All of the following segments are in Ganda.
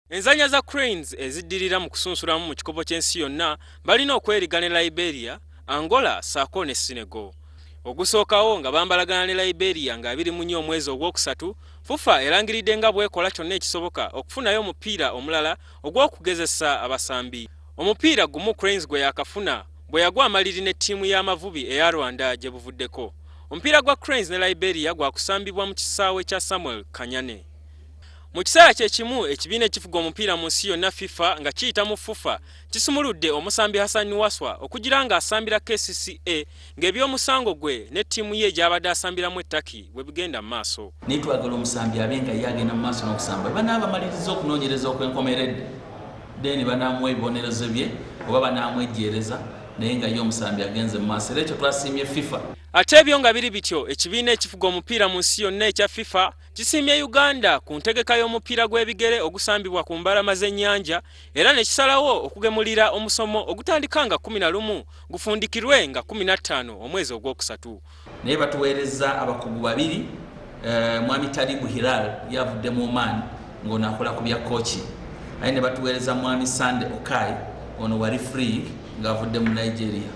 Enzanya za Cranes eziddirira mu kusunsulamu mu kikopo ky'ensi yonna balina okweriga ne Liberia, Angola ssaako ne Senegal. Ogusookawo nga bambalagana ne Liberia nga 24 omwezi ogwokusatu, FUFA erangiridde nga bwekola kyonna ekisoboka okufunayo omupiira omulala ogw'okugezesa abasambi. Omupiira gumu Cranes gwe yakafuna bwe yagwa amaliri ne ttiimu y'amavubi eya Rwanda gye buvuddeko. Omupiira gwa Cranes ne Liberia gwakusambibwa mu kisaawe kya Samuel Kanyane. Mu kiseera kyekimu ekibiina ekifuga omupiira mu nsi yonna FIFA nga kiyita mu FUFA kisumuludde omusambi Hassan Waswa okugira nga asambira KCCA ng'ebyomusango gwe ne ttiimu ye gy'abadde asambiramu ettaki bwe bigenda mu maaso. Nitwagala omusambi abenga yagenda mu maaso n'okusamba banaabamaliriza okunoonyereza okwenkomeredde deni banaamuwa ebibonerezo bye oba banaamwejjeereza naye nga ye omusambi agenze mu maaso era ekyo twasiimye FIFA. Ate ebyo nga biri bityo ekibiina ekifuga omupiira mu nsi yonna ekya FIFA kisiimye Uganda ku ntegeka y'omupiira gw'ebigere ogusambibwa ku mbalama z'ennyanja era ne kisalawo okugemulira omusomo ogutandika nga 11 gufundikirwe nga 15 omwezi ogwokusatu. Naye batuweereza abakugu babiri, Mwami Talibu Hilal yavudde mu Oman ng'onaakola ku bya kochi, aye ne batuweereza Mwami Sande Okai ono wali free ng'avudde mu Nigeria.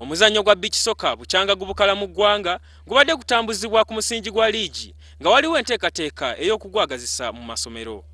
Omuzannyo gwa beach soccer bukyanga gubukala mu ggwanga gubadde kutambuzibwa ku musingi gwa liigi nga waliwo enteekateeka ey'okugwagazisa mu masomero.